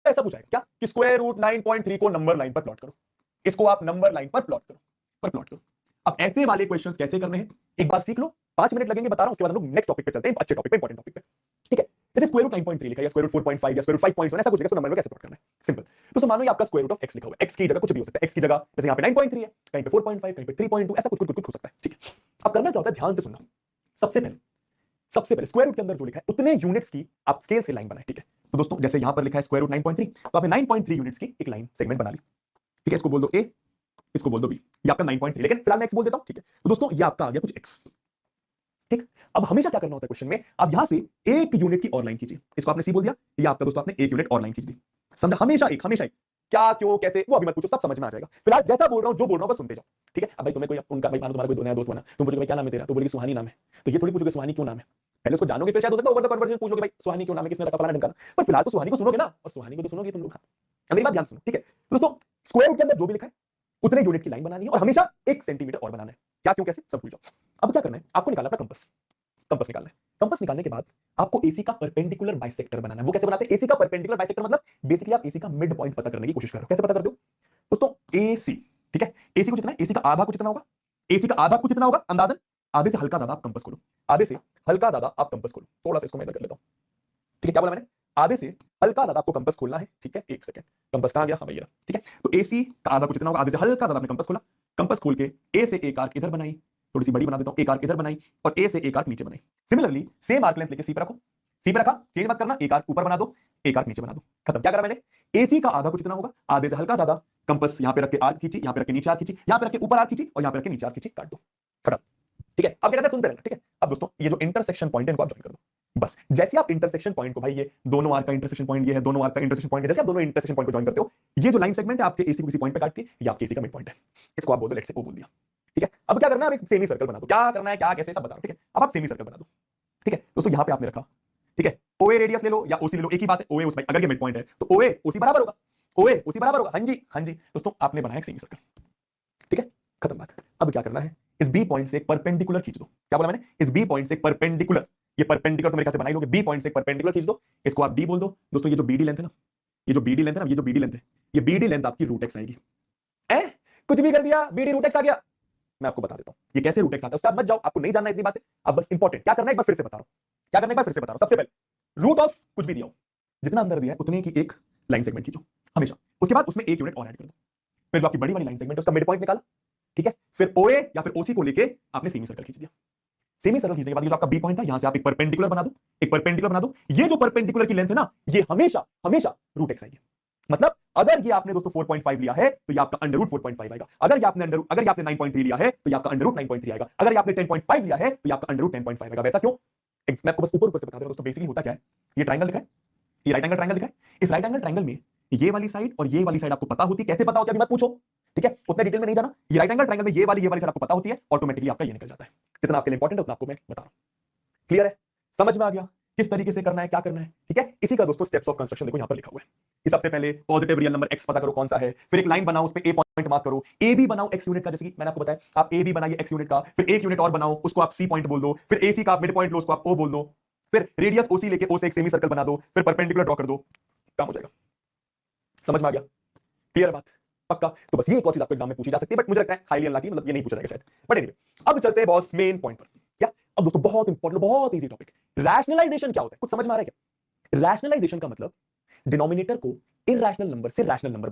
ऐसा पूछा है क्या कि स्क्वायर रूट 9.3 को नंबर लाइन पर प्लॉट करो, इसको आप नंबर लाइन पर प्लॉट करो। अब ऐसे वाले क्वेश्चंस कैसे करने हैं एक बार सीख लो, 5 मिनट लगेंगे बता रहा हूं, उसके बाद हम लोग नेक्स्ट टॉपिक पे चलते हैं, अच्छे टॉपिक पे, इंपॉर्टेंट टॉपिक पे। ठीक है, जैसे स्क्वायर रूट 9.3 लिखा है या स्क्वायर रूट 4.5 या स्क्वायर रूट 5.1 ऐसा कुछ लिखा है, इसको नंबर में कैसे प्लॉट करना है, सिंपल। तो मानो ये आपका स्क्वायर रूट ऑफ x लिखा हुआ है, x की जगह कुछ भी हो सकता है, x की जगह जैसे यहां पे 9.3 है, कहीं पे 4.5, कहीं पे 3.2, ऐसा कुछ हो सकता है। ठीक है, अब करना क्या होता है, ध्यान से सुनना। सबसे पहले स्क्वायर रूट के अंदर जो लिखा है उतने यूनिट्स की आप स्केल से लाइन बनाए। ठीक है, तो दोस्तों जैसे यहां पर लिखा है स्क्वायर रूट 9.3, तो आपने 9.3 यूनिट्स की एक लाइन सेगमेंट बना ली। ठीक है, इसको बोल दो a, इसको बोल दो b, ये आपका 9.3, लेकिन फिलहाल मैं x बोल देता हूं। ठीक है, तो दोस्तों ये आपका आ गया कुछ x। ठीक, अब हमेशा क्या करना होता है क्वेश्चन में, आप यहां से एक यूनिट की और लाइन खींचिए, इसको आपने सी बोल दिया, ये आपका दोस्तों आपने एक यूनिट और लाइन खींच दी। समझा, हमेशा एक क्या क्यों कैसे वो अभी मत पूछो, सब समझ में आ जाएगा। फिलहाल जैसा बोल रहा हूं, जो बोल रहा हूं बस सुनते जाओ। ठीक है, अब भाई तुम्हें कोई उनका भाई मानो तुम्हारा कोई नया दोस्त बना, तुम पूछोगे भाई क्या नाम है तेरा, तो बोलेगी सुहानी नाम है, तो ये थोड़ी पूछोगे सुहानी क्यों नाम है, पहले उसको जानोगे फिर शायद हो सकता है ओवर द कन्वर्सेशन पूछ लोगे भाई सुहानी क्यों नाम है, किसने रखा फलाना ढंकाना, पर फिलहाल तो सुहानी को सुनोगे ना, और सुहानी को तो सुनोगे तुम लोग। मेरी बात ध्यान सुनो। ठीक है, तो दोस्तों स्क्वायर रूट के अंदर जो भी लिखा है उतने यूनिट की लाइन बनानी है और हमेशा 1 सेंटीमीटर और बनाना है। क्या क्यों कैसे सब भूल जाओ। अब क्या करना है, आपको निकालना अपना कंपास निकालना है। कंपास निकालने के बाद आपको एसी का परपेंडिकुलर बाइसेक्टर बनाना है। वो कैसे बनाते हैं, एसी का परपेंडिकुलर बाइसेक्टर मतलब बेसिकली आप एसी का मिड पॉइंट पता करने की कोशिश कर रहे हो। कैसे पता करते हो दोस्तों, एसी, ठीक है, एसी को जितना है, एसी का आधा को जितना होगा, एसी का आधा को जितना होगा अंदाजन, आधे से हल्का ज्यादा आप कंपास खोलो, आधे से हल्का ज्यादा आप कंपास खोलो। थोड़ा सा इसको मैं इधर कर लेता हूं। ठीक है, क्या बोला मैंने, आधे से हल्का ज्यादा आपको कंपास खोलना है। ठीक है, एक सेकंड, कंपास कहां गया, हाँ भैया। ठीक है, तो एसी का आधा को जितना होगा, आधे से हल्का ज्यादा आपने कंपास खोला, कंपास खोल के ए से एक आर्क इधर बनाई, थोड़ी सी बड़ी बना देता हूं, एक आर्क इधर बनाई और ए से एक आर्क नीचे बनाई। सिमिलरली सेम आर्क लेंथ लेके सी पर रखो, सी पर रखा, चेंज मत करना, एक आर्क ऊपर बना दो, एक आर्क नीचे बना दो, खत्म। क्या करा मैंने, एसी का आधा को जितना होगा, आधे से हल्का ज्यादा कंपास यहां पे रख के आर्क खींची, यहां पे रख के नीचे आर्क खींची, यहां पे रख के ऊपर आर्क खींची और यहां पे रख के नीचे आर्क खींची, काट दो, खत्म। ठीक है, अब क्या करना है, सुनते रहना। ठीक है, अब दोस्तों ये जो इंटरसेक्शन पॉइंट है इनको आप ज्वाइन कर दो। बस जैसे आप इंटरसेक्शन पॉइंट को, भाई ये दोनों आर्क का इंटरसेक्शन पॉइंट, ये है दोनों आर्क का इंटरसेक्शन पॉइंट, जैसे आप दोनों इंटरसेक्शन पॉइंट को ज्वाइन करते हो, ये जो लाइन सेगमेंट है आपके एसी को किसी पॉइंट पे काटती है, ये आपके एसी का मिड पॉइंट है, इसको आप बोल दो, लेट्स से ओ बोल दिया। ठीक है, अब क्या करना है, अब एक सेमी सर्कल बना दो। क्या करना है, क्या कैसे सब बता दो। ठीक है, अब आप सेमी सर्कल बना दो। ठीक है दोस्तों, यहां पे आपने रखा, ठीक है, ओए रेडियस ले लो या ओसी ले लो, एक ही बात है, ओए उस भाई अगर ये मिड पॉइंट है तो ओए ओसी बराबर होगा, ओए ओसी बराबर होगा। हाँ जी, हाँ जी दोस्तों, आपने बनाया एक सेमी सर्कल। ठीक है, खत्म बात। अब क्या करना है, इस बी पॉइंट से एक परपेंडिकुलर खींच दो। क्या बोला मैंने, इस बी पॉइंट से एक परपेंडिकुलर, ये परपेंडिकुलर तो मेरे ख्याल से बना ही लोगे, बी पॉइंट से एक परपेंडिकुलर खींच दो, इसको आप डी बोल दो। दोस्तों ये जो बीडी लेंथ है ना, ये जो बीडी लेंथ है ना, ये जो बीडी लेंथ है, ये बीडी लेंथ आपकी रूट एक्स आएगी। ए कुछ भी कर दिया, बीडी रूट एक्स आ गया। मैं आपको बता देता हूं ये कैसे रूट एक्स आता है, उसका आप मत जाओ, आपको नहीं जानना इतनी बातें। अब बस इंपॉर्टेंट क्या करना है एक बार फिर से बता रहा हूं, क्या करना है एक बार फिर से बता रहा हूं। सबसे पहले रूट ऑफ कुछ भी दिया हो, जितना अंदर दिया है उतने की एक लाइन सेगमेंट खींचो हमेशा, उसके बाद उसमें एक यूनिट और ऐड कर दो, फिर जो आपकी बड़ी वाली लाइन सेगमेंट है उसका मिड पॉइंट निकाला। ठीक है, फिर ओए या फिर ओसी को लेके आपने सेमी सर्कल खींच दिया। सेमी सर्कल खींचने के बाद ये जो आपका बी पॉइंट है, यहां से आप एक परपेंडिकुलर बना दो, एक परपेंडिकुलर बना दो। ये जो परपेंडिकुलर की लेंथ है ना, ये हमेशा हमेशा रूट एक्स आएगी। मतलब अगर ये आपने दोस्तों 4.5 लिया है तो ये आपका अंडर रूट 4.5 आएगा, अगर ये आपने 9.3 लिया है तो ये आपका अंडर रूट 9.3 आएगा, अगर ये आपने 10.5 लिया है तो ये आपका अंडर रूट 10.5 आएगा। वैसा क्यों, मैं आपको बस ऊपर ऊपर से बता दे रहा हूं दोस्तों। बेसिकली होता क्या है, ये ट्रायंगल दिखा है, ये राइट एंगल ट्रायंगल दिखा है, इस राइट एंगल ट्रायंगल में ये वाली साइड और ये वाली साइड आपको पता होती है। कैसे पता होती है अभी मत पूछो, ठीक है, उतना डिटेल में नहीं जाना। ये राइट एंगल ट्रायंगल में ये वाली साइड आपको पता होती है, ऑटोमेटिकली आपका ये निकल जाता है। कितना आपके लिए इंपॉर्टेंट है उतना आपको मैं बता रहा हूं। क्लियर है, समझ में आ गया किस तरीके से करना है, क्या करना है। ठीक है, इसी का दोस्तों स्टेप्स ऑफ कंस्ट्रक्शन देखो यहां पर लिखा हुआ है कि सबसे पहले पॉजिटिव रियल नंबर x पता करो कौन सा है, फिर एक लाइन बनाओ, उस पे ए पॉइंट मार्क करो, ए बी बनाओ x यूनिट का, जैसे कि मैंने आपको बताया आप ए बी बनाइए x यूनिट का, फिर एक यूनिट और बनाओ उसको आप सी पॉइंट बोल दो, फिर ए सी का आप मिड पॉइंट लो उसको आप ओ बोल दो, फिर रेडियस ओसी लेके ओ से एक सेमी सर्कल बना दो, फिर परपेंडिकुलर ड्रॉ कर दो, काम हो जाएगा। समझ में आ गया, क्लियर बात, पक्का। तो बस ये एक और चीज आपको एग्जाम में पूछी जा सकती है, बट मुझे लगता है हाईली अनलाइकली, मतलब ये नहीं पूछा जाएगा शायद, बट एनीवे अब चलते हैं बॉस मेन पॉइंट पर। क्या, अब दोस्तों बहुत इंपॉर्टेंट, बहुत इजी टॉपिक, रैशनलाइजेशन क्या होता है, कुछ समझ में आ रहा है क्या। रैशनलाइजेशन का मतलब डिनोमिनेटर को इरैशनल नंबर से रैशनल नंबर